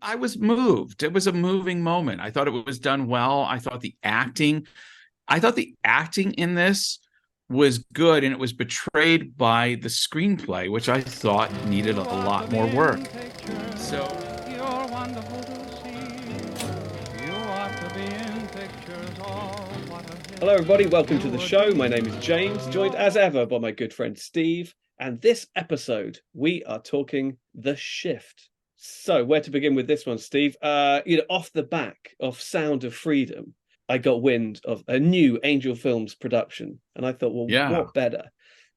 I was moved. It was a moving moment. I thought it was done well. I thought the acting in this was good, and it was betrayed by the screenplay, which I thought needed a lot more work. So, You're wonderful to see. You ought to be in pictures. Oh, what a hit. Hello, everybody. Welcome to You the would show. be My name is James, joined as ever by my good friend Steve. And this episode, we are talking The Shift. So, where to begin with this one, Steve? Off the back of Sound of Freedom, I got wind of a new Angel Films production, and I thought, well, yeah, what better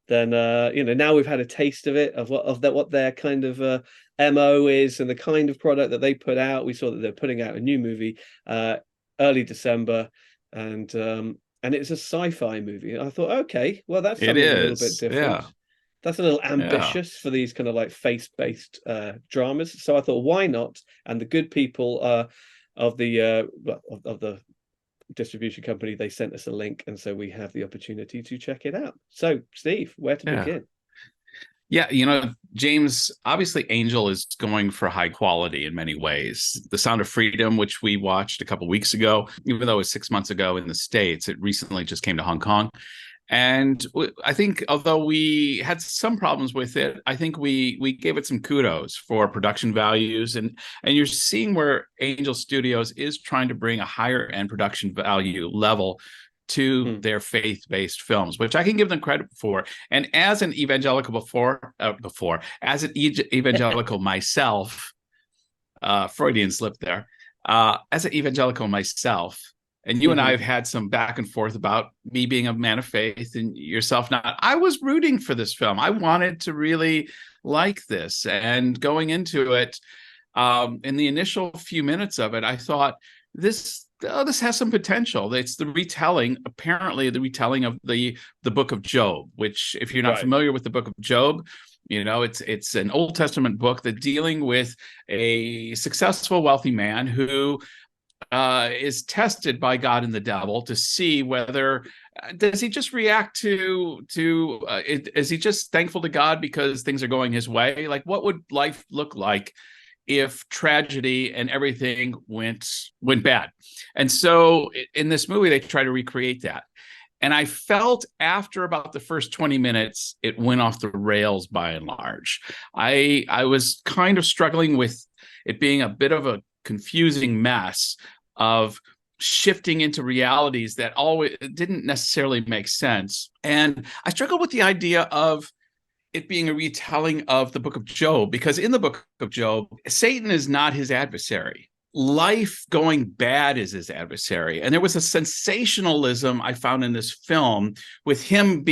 than now we've had a taste of it, of what their kind of MO is and the kind of product that they put out. We saw that they're putting out a new movie early December, and it's a sci-fi movie. And I thought, okay, well, that's it something a little bit is. different. Yeah, That's a little yeah. ambitious for these kind of like faith-based dramas. So I thought, why not? And the good people of the distribution company, they sent us a link, and so we have the opportunity to check it out. So, Steve, where to Yeah. begin? Yeah, James, obviously Angel is going for high quality in many ways. The Sound of Freedom, which we watched a couple of weeks ago, even though it was 6 months ago in the States, it recently just came to Hong Kong. And I think although we had some problems with it, I think we gave it some kudos for production values. And you're seeing where Angel Studios is trying to bring a higher end production value level to their faith-based films, which I can give them credit for. And as an evangelical as an evangelical myself, Freudian slip there, as an evangelical myself, and you and I have had some back and forth about me being a man of faith and yourself not. I was rooting for this film. I wanted to really like this. And going into it, in the initial few minutes of it, I thought, this has some potential. It's apparently the retelling of the book of Job, which, if you're not Right. familiar with the book of Job, it's an Old Testament book that dealing with a successful, wealthy man who is tested by God and the devil to see whether does he just react is he just thankful to God because things are going his way? Like, what would life look like if tragedy and everything went bad? And so in this movie, they try to recreate that. And I felt after about the first 20 minutes, it went off the rails by and large. I was kind of struggling with it being a bit of a confusing mess of shifting into realities that always didn't necessarily make sense. And I struggled with the idea of it being a retelling of the book of Job, because in the book of Job, Satan is not his adversary. Life going bad is his adversary. And there was a sensationalism I found in this film with him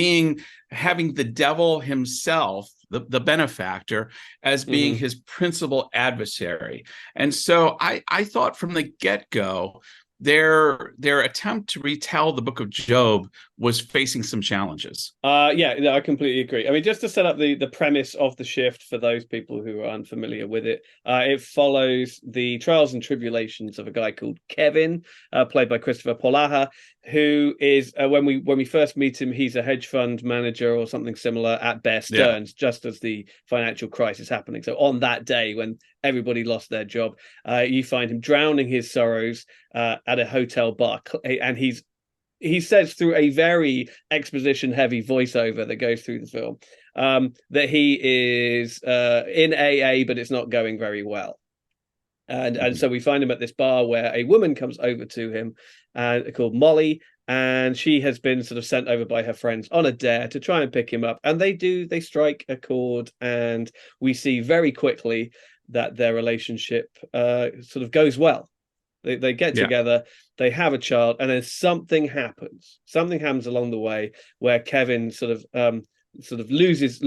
having the devil himself, the benefactor, as being his principal adversary. And so I thought from the get-go, their attempt to retell the book of Job was facing some challenges. I completely agree. I mean, just to set up the premise of The Shift for those people who are unfamiliar with it, it follows the trials and tribulations of a guy called Kevin, played by Kristopher Polaha, who is when we first meet him, he's a hedge fund manager or something similar at Bear Stearns, just as the financial crisis happening. So on that day when everybody lost their job, you find him drowning his sorrows at a hotel bar, and he says through a very exposition heavy voiceover that goes through the film that he is in AA, but it's not going very well. And so we find him at this bar where a woman comes over to him called Molly, and she has been sort of sent over by her friends on a dare to try and pick him up. And they strike a chord, and we see very quickly that their relationship sort of goes well. They get together, they have a child, and then something happens. Something happens along the way where Kevin sort of loses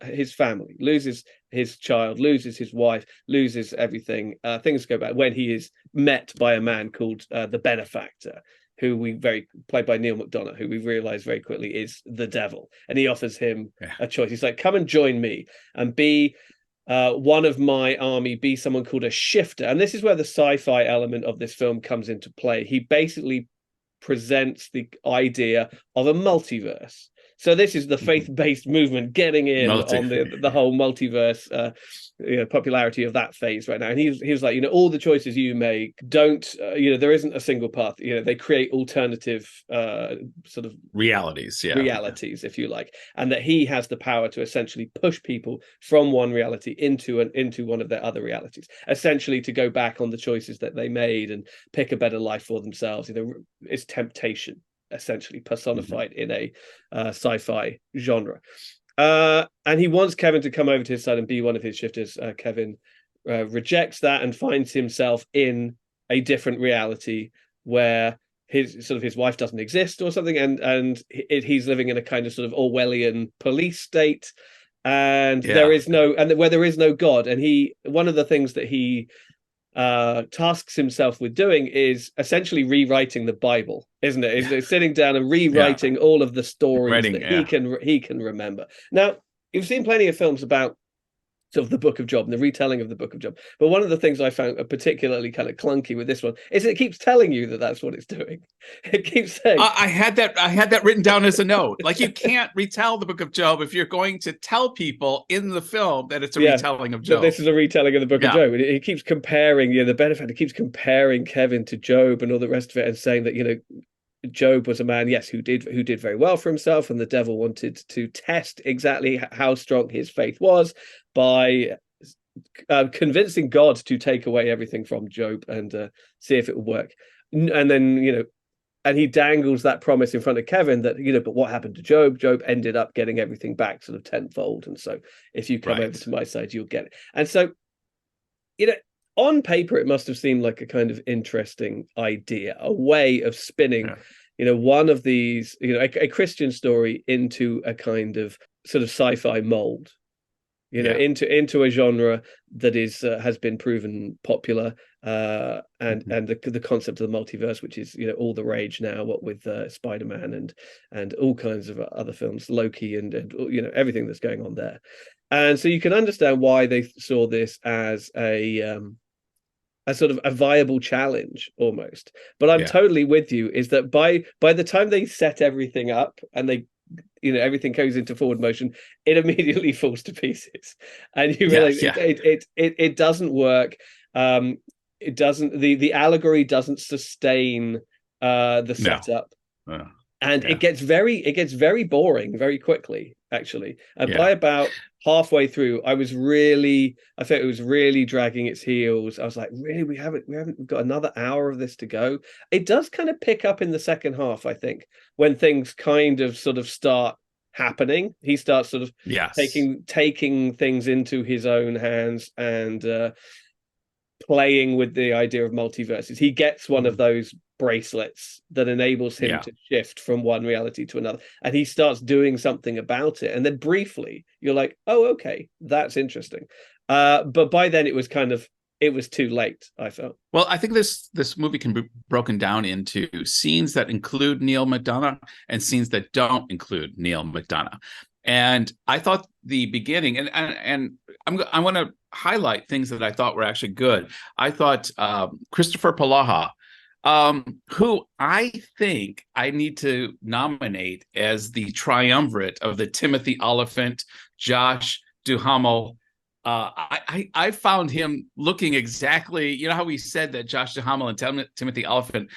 his family, loses his child, loses his wife, loses everything. Things go bad when he is met by a man called the Benefactor, who played by Neil McDonough, who we realize very quickly is the devil, and he offers him a choice. He's like, come and join me and be one of my army, be someone called a shifter. And this is where the sci-fi element of this film comes into play. He basically presents the idea of a multiverse. So this is the faith-based movement getting in on the whole multiverse popularity of that phase right now. And he was like, all the choices you make don't, there isn't a single path. They create alternative sort of realities, if you like, and that he has the power to essentially push people from one reality into one of their other realities, essentially to go back on the choices that they made and pick a better life for themselves. It's temptation, essentially personified in a sci-fi genre. And he wants Kevin to come over to his side and be one of his shifters. Kevin rejects that and finds himself in a different reality where his wife doesn't exist or something, and he's living in a kind of sort of Orwellian police state, and where there is no God. And one of the things that he tasks himself with doing is essentially rewriting the Bible, isn't it? Is sitting down and rewriting all of the stories that he can remember. Now, you've seen plenty of films about sort of the Book of Job and the retelling of the Book of Job, but one of the things I found particularly kind of clunky with this one is it keeps telling you that that's what it's doing. It keeps saying, I had that written down as a note. Like, you can't retell the Book of Job if you're going to tell people in the film that it's a retelling of Job. This is a retelling of the Book of Job. And it keeps comparing, the benefactor keeps comparing Kevin to Job and all the rest of it, and saying that, Job was a man, yes, who did very well for himself, and the devil wanted to test exactly how strong his faith was by convincing God to take away everything from Job and see if it would work. And then, and he dangles that promise in front of Kevin that, but what happened to Job? Job ended up getting everything back sort of tenfold. And so if you come over to my side, you'll get it. And so, on paper, it must have seemed like a kind of interesting idea, a way of spinning, one of these, a Christian story into a kind of sort of sci-fi mold, into a genre that has been proven popular, and the concept of the multiverse, which is all the rage now, what with Spider-Man and all kinds of other films, Loki and everything that's going on there. And so you can understand why they saw this as a sort of a viable challenge almost. But I'm totally with you, is that by the time they set everything up and they everything goes into forward motion, it immediately falls to pieces, and you realize it doesn't work. It doesn't, the allegory doesn't sustain the setup. And it gets very boring very quickly, actually. And by about halfway through, I felt it was really dragging its heels. I was like, really, we haven't got another hour of this to go. It does kind of pick up in the second half, I think, when things kind of sort of start happening. He starts sort of taking things into his own hands and playing with the idea of multiverses. He gets one of those bracelets that enables him to shift from one reality to another, and he starts doing something about it, and then briefly you're like, oh, okay, that's interesting, but by then it was too late, I felt. Well, I think this movie can be broken down into scenes that include Neil McDonough and scenes that don't include Neil McDonough. And I thought the beginning, and I want to highlight things that I thought were actually good. I thought Kristopher Polaha, who I think I need to nominate as the triumvirate of the Timothy Olyphant, Josh Duhamal. I found him looking exactly, how we said that Josh Duhamal and Timothy Olyphant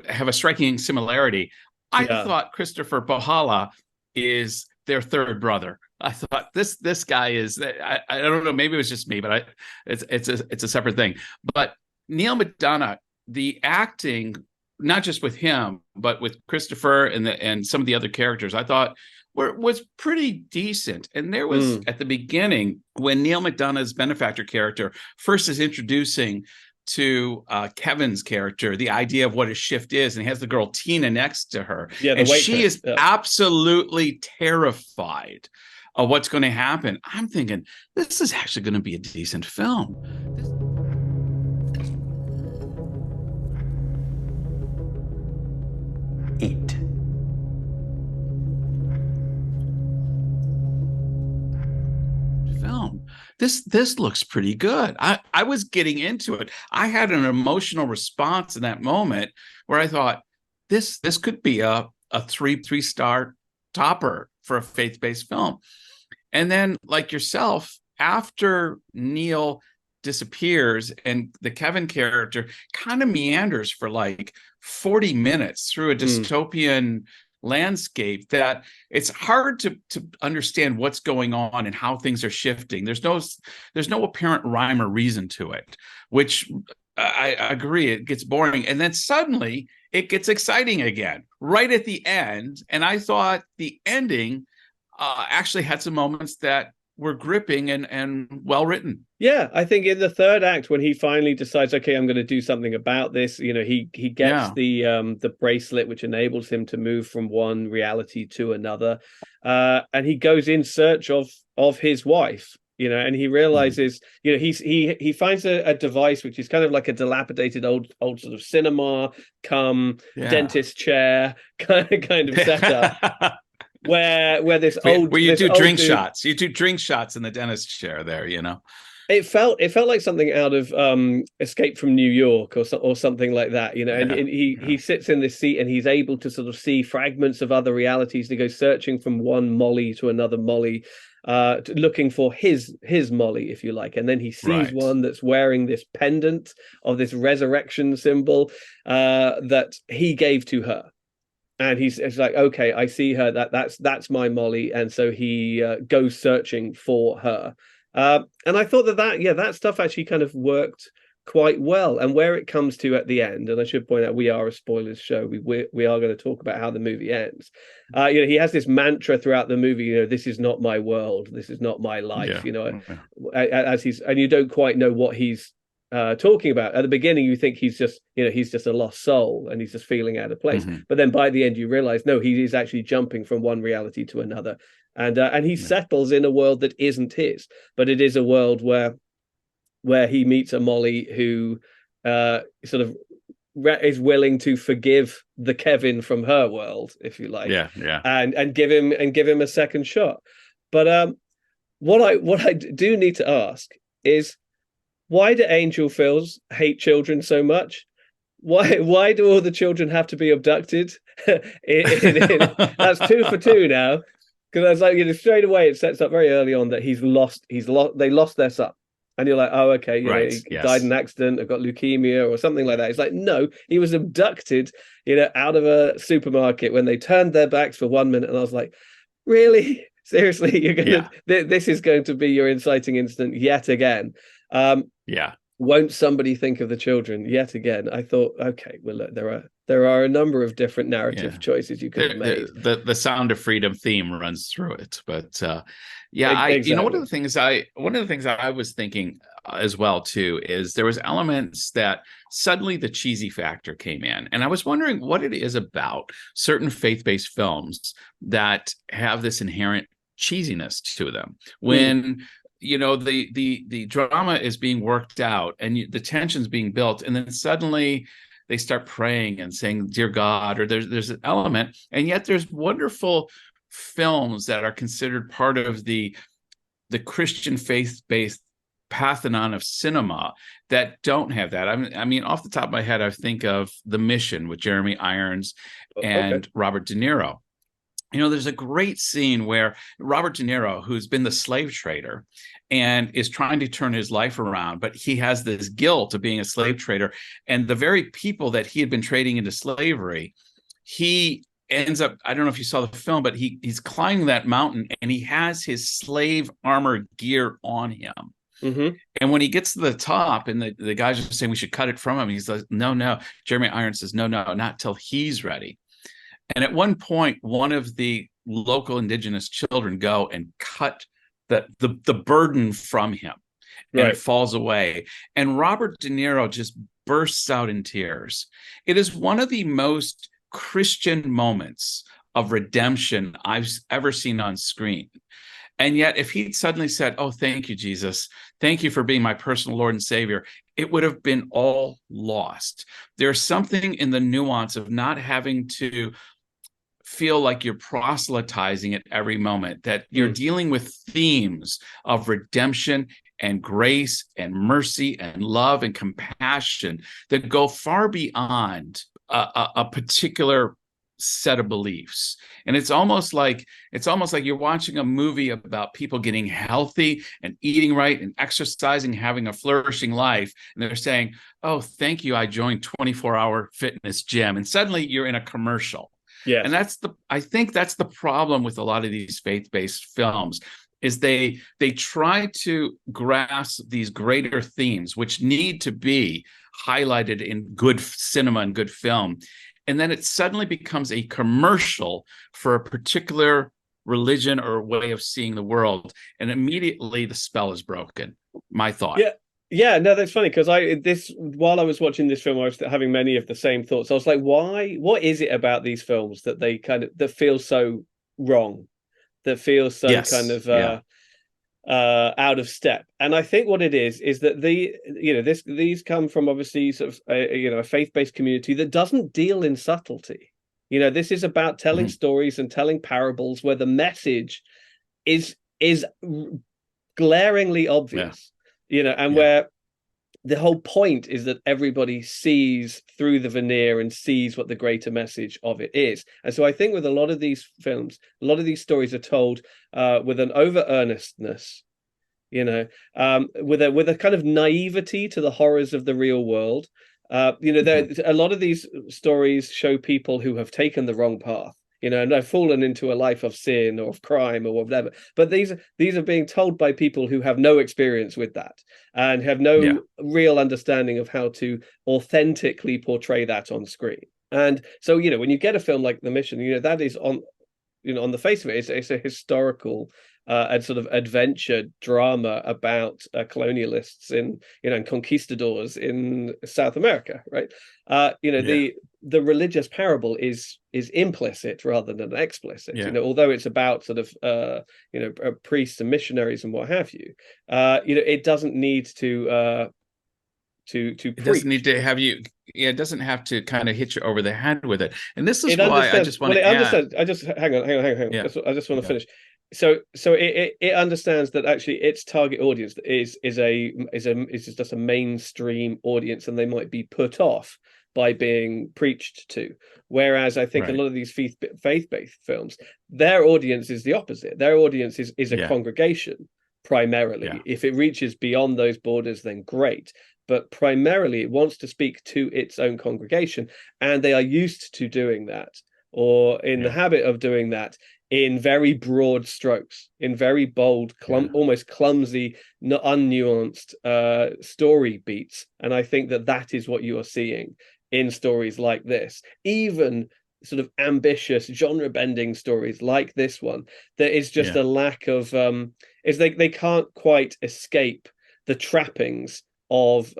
have a striking similarity. I thought Kristopher Polaha is their third brother. I thought this guy is, I don't know, maybe it was just me, but it's a separate thing. But Neil McDonough, the acting, not just with him, but with Kristopher and some of the other characters, I thought was pretty decent. And there was at the beginning, when Neil McDonough's benefactor character first is introducing to Kevin's character the idea of what a shift is, and he has the girl Tina next to her, and she is absolutely terrified of what's going to happen. I'm thinking, this is actually going to be a decent film. Eat. Film. This looks pretty good. I was getting into it. I had an emotional response in that moment where I thought this could be a three-star topper for a faith-based film. And then, like yourself, after Neil disappears and the Kevin character kind of meanders for like 40 minutes through a dystopian landscape, that it's hard to understand what's going on and how things are shifting. There's no apparent rhyme or reason to it, which I agree, it gets boring. And then suddenly it gets exciting again right at the end. And I thought the ending actually had some moments that were gripping and well written. Yeah, I think in the third act, when he finally decides, okay, I'm going to do something about this, he gets the bracelet which enables him to move from one reality to another, and he goes in search of his wife, and he realizes, he finds a device which is kind of like a dilapidated old sort of cinema dentist chair kind of setup. Where you do drink shots in the dentist chair there, It felt like something out of Escape from New York or something like that, and he sits in this seat and he's able to sort of see fragments of other realities. He goes searching from one Molly to another Molly, looking for his Molly, if you like, and then he sees one that's wearing this pendant of this resurrection symbol that he gave to her. And it's like, okay, I see her. That's my Molly, and so he goes searching for her. And I thought that stuff actually kind of worked quite well. And where it comes to at the end, and I should point out, we are a spoilers show. We are going to talk about how the movie ends. He has this mantra throughout the movie. This is not my world. This is not my life. As and you don't quite know what he's talking about. At the beginning you think he's just a lost soul and he's just feeling out of place, but then by the end you realize no, he is actually jumping from one reality to another, and he settles in a world that isn't his, but it is a world where he meets a Molly who sort of is willing to forgive the Kevin from her world, if you like, and give him a second shot. But what I do need to ask is, why do angel films hate children so much? Why do all the children have to be abducted? That's 2 for 2 now, because I was like, straight away it sets up very early on that they lost their son, and you're like, oh, okay, he died in an accident or got leukemia or something like that. It's like, no, he was abducted, out of a supermarket when they turned their backs for 1 minute, and I was like, really? Seriously, you're gonna this is going to be your inciting incident yet again. Won't somebody think of the children yet again? I thought, okay, well, look, there are a number of different narrative choices you could have made. The Sound of Freedom theme runs through it, but exactly. one of the things I was thinking as well too is there was elements that suddenly the cheesy factor came in, and I was wondering what it is about certain faith-based films that have this inherent cheesiness to them when the drama is being worked out and the tension's being built, and then suddenly they start praying and saying, "Dear God," or there's an element, and yet there's wonderful films that are considered part of the Christian faith-based pantheon of cinema that don't have that. I mean, off the top of my head, I think of The Mission with Jeremy Irons and Robert De Niro. There's a great scene where Robert De Niro, who's been the slave trader and is trying to turn his life around, but he has this guilt of being a slave trader. And the very people that he had been trading into slavery, he ends up, I don't know if you saw the film, but he's climbing that mountain and he has his slave armor gear on him. And when he gets to the top and the guys are saying we should cut it from him, he's like, no. Jeremy Irons says, no, not till he's ready. And at one point, one of the local indigenous children go and cut the burden from him, and it falls away. And Robert De Niro just bursts out in tears. It is one of the most Christian moments of redemption I've ever seen on screen. And yet, if he'd suddenly said, "Oh, thank you, Jesus. Thank you for being my personal Lord and Savior," it would have been all lost. There's something in the nuance of not having to feel like you're proselytizing at every moment, that you're dealing with themes of redemption and grace and mercy and love and compassion that go far beyond a particular set of beliefs. And it's almost like you're watching a movie about people getting healthy and eating right and exercising, having a flourishing life, and they're saying, oh, thank you, I joined 24-hour fitness gym, and suddenly you're in a commercial. Yes. And I think that's the problem with a lot of these faith-based films, is they try to grasp these greater themes which need to be highlighted in good cinema and good film, and then it suddenly becomes a commercial for a particular religion or way of seeing the world, and immediately the spell is broken. My thought. Yeah, no, that's funny, because while I was watching this film, I was having many of the same thoughts. I was like, what is it about these films that that feel so wrong, that feel so out of step? And I think what it is that these come from obviously sort of a faith-based community that doesn't deal in subtlety. This is about telling stories and telling parables where the message is glaringly obvious. Where the whole point is that everybody sees through the veneer and sees what the greater message of it is. And so I think with a lot of these films, a lot of these stories are told with an over earnestness, with a kind of naivety to the horrors of the real world. A lot of these stories show people who have taken the wrong path, and have fallen into a life of sin or of crime or whatever. But these are being told by people who have no experience with that and have no real understanding of how to authentically portray that on screen. And so, when you get a film like The Mission, that is on the face of it, it's a historical and sort of adventure drama about colonialists and conquistadors in South America, right? The religious parable is implicit rather than explicit. Although it's about sort of priests and missionaries and what have you, it doesn't need to it doesn't need to have you. It doesn't have to kind of hit you over the head with it. And this is why I just want to add. I just hang on. Yeah. I just want to finish. So it understands that actually its target audience is just a mainstream audience, and they might be put off by being preached to. Whereas I think a lot of these faith-based films, their audience is the opposite. Their audience is a congregation primarily. Yeah. If it reaches beyond those borders, then great. But primarily it wants to speak to its own congregation, and they are used to doing that, or in the habit of doing that, in very broad strokes, in very bold, almost clumsy, unnuanced story beats. And I think that is what you are seeing in stories like this. Even sort of ambitious, genre-bending stories like this one, there is just a lack of they can't quite escape the trappings of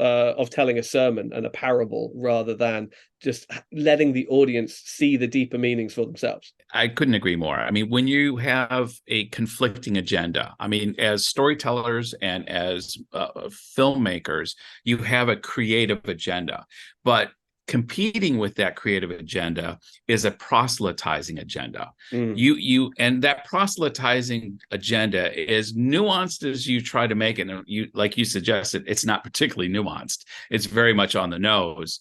telling a sermon and a parable, rather than just letting the audience see the deeper meanings for themselves. I couldn't agree more. I mean, when you have a conflicting agenda, I mean, as storytellers and as filmmakers, you have a creative agenda, but competing with that creative agenda is a proselytizing agenda. And that proselytizing agenda, is nuanced as you try to make it, and like you suggested, it's not particularly nuanced. It's very much on the nose.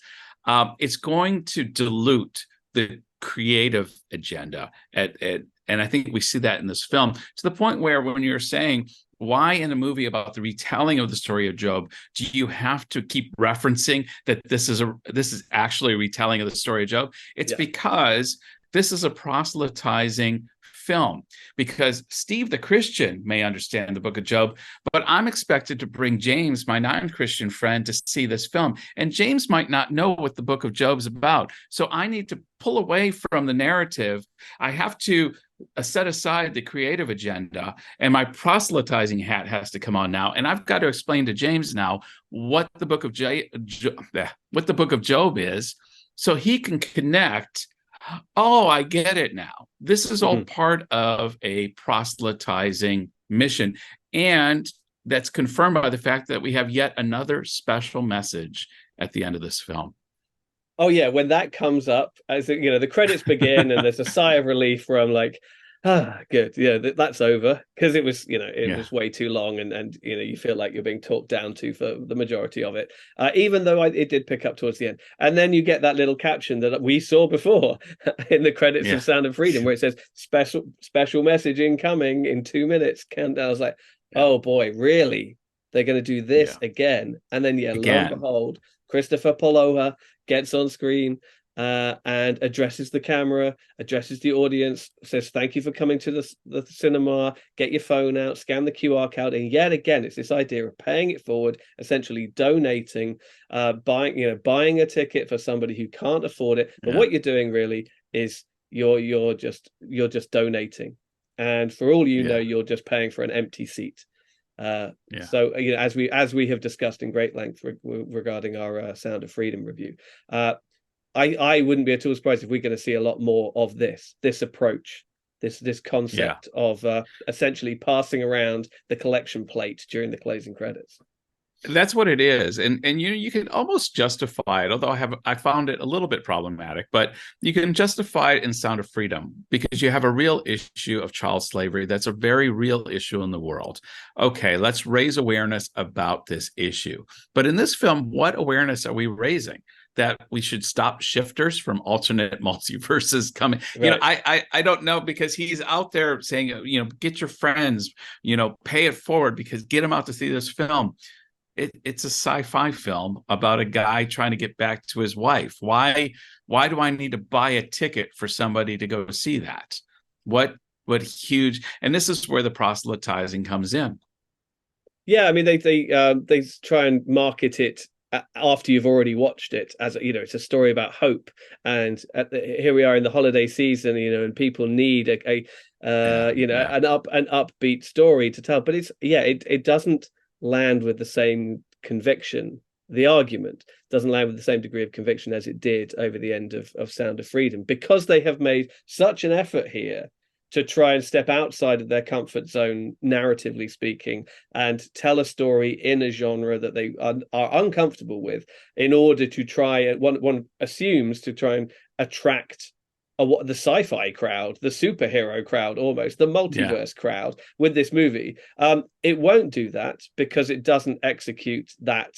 It's going to dilute the creative agenda and I think we see that in this film, to the point where when you're saying, why in a movie about the retelling of the story of Job do you have to keep referencing that this is actually a retelling of the story of Job? It's because this is a proselytizing film, because Steve the Christian may understand the book of Job, but I'm expected to bring James, my non-Christian friend, to see this film, and James might not know what the book of Job is about. So I need to pull away from the narrative. I have to set aside the creative agenda, and my proselytizing hat has to come on now, and I've got to explain to James now what the book of Job is, so he can connect. Oh, I get it now. This is all part of a proselytizing mission, and that's confirmed by the fact that we have yet another special message at the end of this film. Oh yeah, when that comes up, as the credits begin and there's a sigh of relief where I'm like, Good. Yeah, that's over, because it was, it Yeah. was way too long, and you feel like you're being talked down to for the majority of it. Even though it did pick up towards the end, and then you get that little caption that we saw before in the credits Yeah. of Sound of Freedom, where it says special message incoming in 2 minutes. Countdown. I was like, Yeah. oh boy, really? They're going to do this Yeah. again? And then lo and Again. behold, Kristopher Polaha gets on screen. And addresses the camera, addresses the audience, says, thank you for coming to the cinema, get your phone out, scan the QR code. And yet again, it's this idea of paying it forward, essentially donating, buying a ticket for somebody who can't afford it. But what you're doing really is you're just donating. And for all you know, you're just paying for an empty seat. So as we have discussed in great length regarding our Sound of Freedom review, I wouldn't be at all surprised if we're going to see a lot more of this approach, this concept of essentially passing around the collection plate during the closing credits. That's what it is, and you can almost justify it, although I found it a little bit problematic, but you can justify it in Sound of Freedom because you have a real issue of child slavery. That's a very real issue in the world. Okay, let's raise awareness about this issue. But in this film, what awareness are we raising? That we should stop shifters from alternate multiverses coming. Right. I don't know, because he's out there saying, get your friends, pay it forward, because get them out to see this film. It's a sci-fi film about a guy trying to get back to his wife. Why do I need to buy a ticket for somebody to go see that? What huge, and this is where the proselytizing comes in. Yeah, I mean, they try and market it after you've already watched it as it's a story about hope, and here we are in the holiday season, and people need an upbeat story to tell, but it doesn't land with the same conviction. The argument doesn't land with the same degree of conviction as it did over the end of Sound of Freedom, because they have made such an effort here to try and step outside of their comfort zone, narratively speaking, and tell a story in a genre that they are uncomfortable with, in order to try, one assumes, to try and attract the sci-fi crowd, the superhero crowd, almost the multiverse crowd with this movie. It won't do that, because it doesn't execute that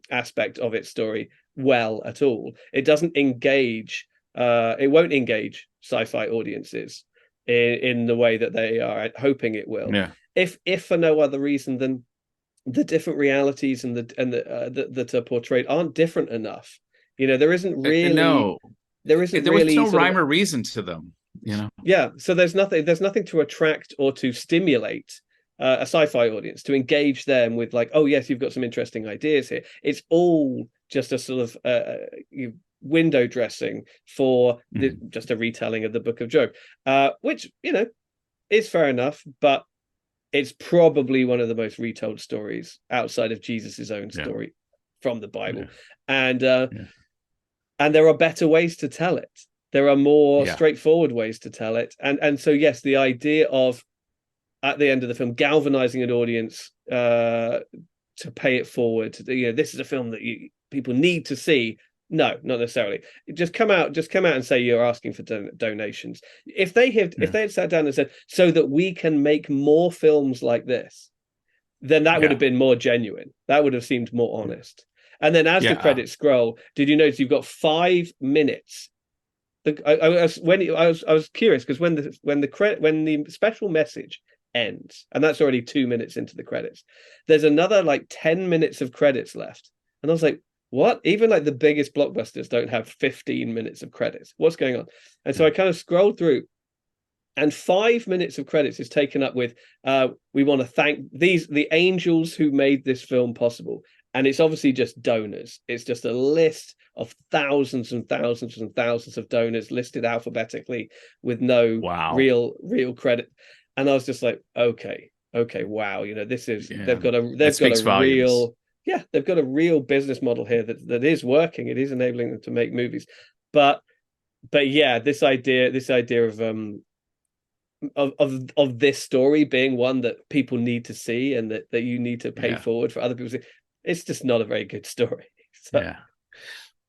aspect of its story well at all. It doesn't engage. It won't engage sci-fi audiences in the way that they are hoping it will. Yeah. If for no other reason than the different realities that are portrayed aren't different enough. There isn't really there was no rhyme or reason to them. Yeah. So there's nothing to attract or to stimulate a sci-fi audience, to engage them with, like, oh yes, you've got some interesting ideas here. It's all just a sort of window dressing for just a retelling of the Book of Job, which is fair enough, but it's probably one of the most retold stories outside of Jesus's own story from the Bible. And there are better ways to tell it. There are more straightforward ways to tell it, and so yes, the idea of, at the end of the film, galvanizing an audience to pay it forward, this is a film that people need to see. No, not necessarily. Just come out and say you're asking for donations. If they had sat down and said, so that we can make more films like this, then that would have been more genuine. That would have seemed more honest. And then as the credits scroll, did you notice you've got 5 minutes? I was curious, because when the special message ends, and that's already 2 minutes into the credits, there's another like 10 minutes of credits left, and I was like, what? Even like the biggest blockbusters don't have 15 minutes of credits. What's going on? And so I kind of scrolled through, and 5 minutes of credits is taken up with, we want to thank the angels who made this film possible. And it's obviously just donors. It's just a list of thousands and thousands and thousands of donors listed alphabetically with no real credit. And I was just like, okay, wow. This is, they've got a real, they've got a real business model here that is working. It is enabling them to make movies. But this idea of this story being one that people need to see, and that you need to pay forward for other people to see, it's just not a very good story. So.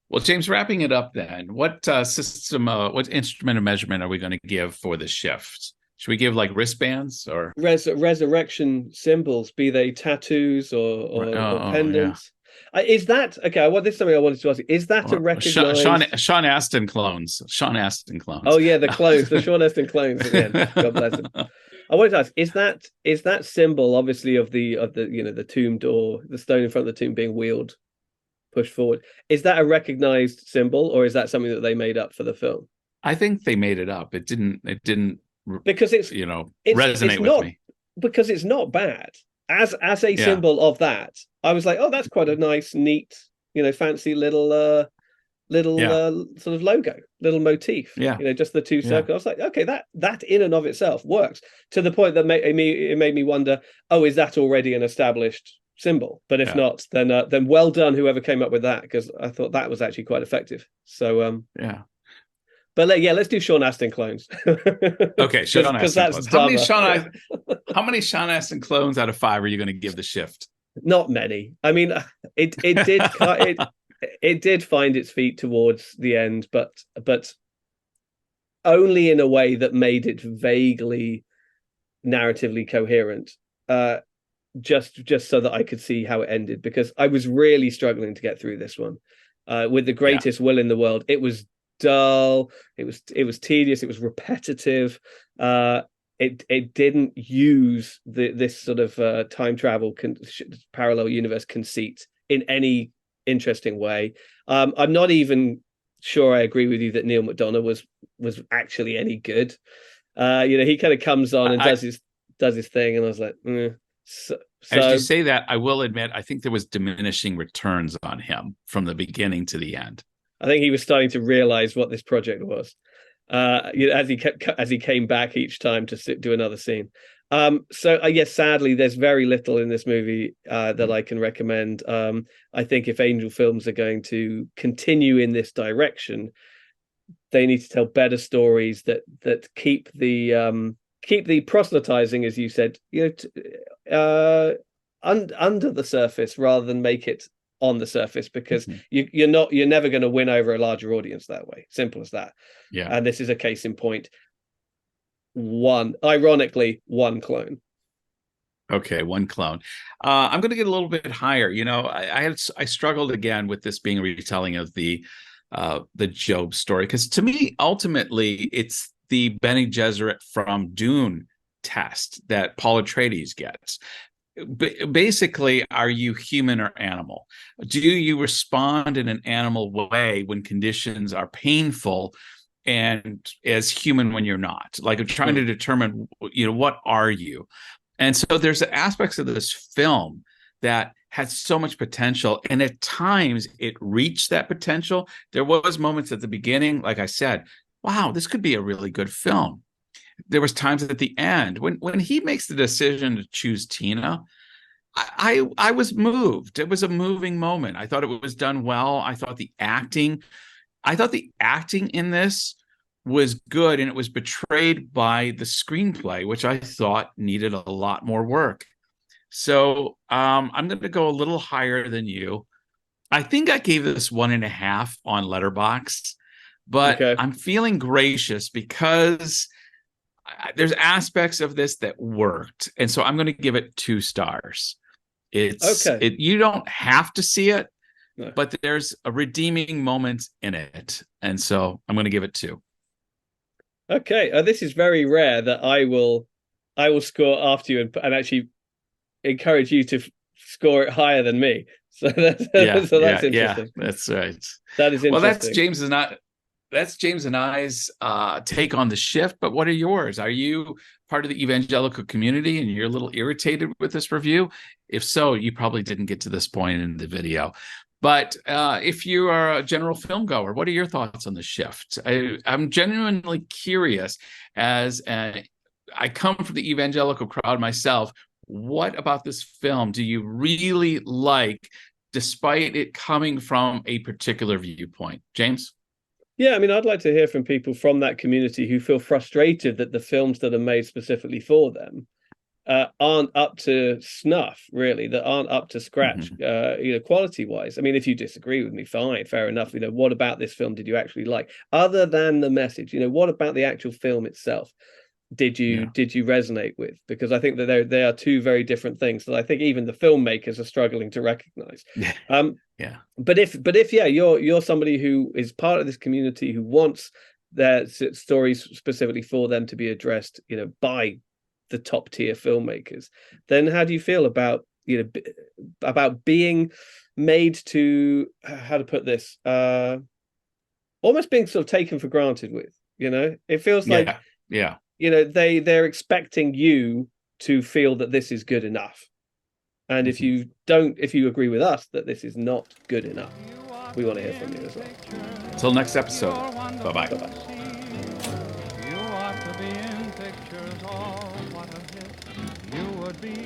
Well, James, wrapping it up then, what instrument of measurement are we going to give for the shift? Should we give like wristbands or resurrection symbols, be they tattoos or pendants? Is that okay? Well, this is something I wanted to ask you. Is that a recognized Sean Astin clones? Sean Astin clones. Oh yeah, the clones, the Sean Astin clones at the end. God bless him. I wanted to ask: is that symbol obviously of the the tomb door, the stone in front of the tomb being wheeled, pushed forward? Is that a recognized symbol, or is that something that they made up for the film? I think they made it up. It didn't because it's resonate with me because it's not bad as a symbol of that. I was like, oh, that's quite a nice, neat, fancy little sort of logo, little motif. Yeah, just the two circles. I was like, okay, that in and of itself works, to the point that it made me wonder, oh, is that already an established symbol? But if not, then well done whoever came up with that, because I thought that was actually quite effective. So but let's do Sean Astin clones. Okay, Sean Astin clones. How many Sean Astin clones out of 5 are you going to give the shift? Not many. I mean, it did it did find its feet towards the end, but only in a way that made it vaguely narratively coherent. Just so that I could see how it ended, because I was really struggling to get through this one. With the greatest will in the world, it was dull, it was tedious, it was repetitive. It didn't use this sort of time travel parallel universe conceit in any interesting way. I'm not even sure I agree with you that Neil McDonough was actually any good. He kind of comes on and does his thing, and I was like, So, as you say that, I will admit, I think there was diminishing returns on him from the beginning to the end. I think he was starting to realize what this project was, as he came back each time to do another scene. So yes, sadly, there's very little in this movie that I can recommend. I think if Angel Films are going to continue in this direction, they need to tell better stories that keep the proselytizing, as you said, under the surface rather than make it on the surface, because you're never going to win over a larger audience that way. Simple as that. Yeah. And this is a case in point. Ironically, one clone. Okay, one clone. I'm going to get a little bit higher. I struggled again with this being a retelling of the Job story, because to me, ultimately, it's the Bene Gesserit from Dune test that Paul Atreides gets. Basically, are you human or animal? Do you respond in an animal way when conditions are painful, and as human when you're not? Like, I'm trying to determine, what are you? And so there's aspects of this film that had so much potential, and at times it reached that potential. There was moments at the beginning, like I said, wow, this could be a really good film. There was times at the end when he makes the decision to choose Tina, I was moved. It was a moving moment. I thought it was done well. I thought the acting in this was good, and it was betrayed by the screenplay, which I thought needed a lot more work. So I'm going to go a little higher than you. I think I gave this 1.5 on Letterboxd, but okay. I'm feeling gracious because there's aspects of this that worked, and so I'm going to give it 2 stars. It's okay. You don't have to see it, no. But there's a redeeming moment in it, and so I'm going to give it 2. Okay, this is very rare that I will score after you and actually encourage you to score it higher than me. So that's interesting. Yeah, that's right. That is interesting. Well, that's James and I's take on The Shift, but what are yours? Are you part of the evangelical community and you're a little irritated with this review? If so, you probably didn't get to this point in the video. But if you are a general film goer, what are your thoughts on The Shift? I'm genuinely curious, as I come from the evangelical crowd myself. What about this film do you really like, despite it coming from a particular viewpoint? James? Yeah, I mean, I'd like to hear from people from that community who feel frustrated that the films that are made specifically for them aren't up to snuff, really, that aren't up to scratch, quality-wise. I mean, if you disagree with me, fine, fair enough. What about this film did you actually like? Other than the message, what about the actual film itself? did you resonate with? Because I think that they are two very different things that I think even the filmmakers are struggling to recognize. Yeah. But if you're somebody who is part of this community who wants their stories specifically for them to be addressed, by the top tier filmmakers, then how do you feel about about being made to, how to put this, almost being sort of taken for granted with? It feels like they're expecting you to feel that this is good enough, and if you agree with us that this is not good enough, we want to hear from you as well. Until next episode, bye-bye. You ought to be in pictures. Oh, what a hit you would be.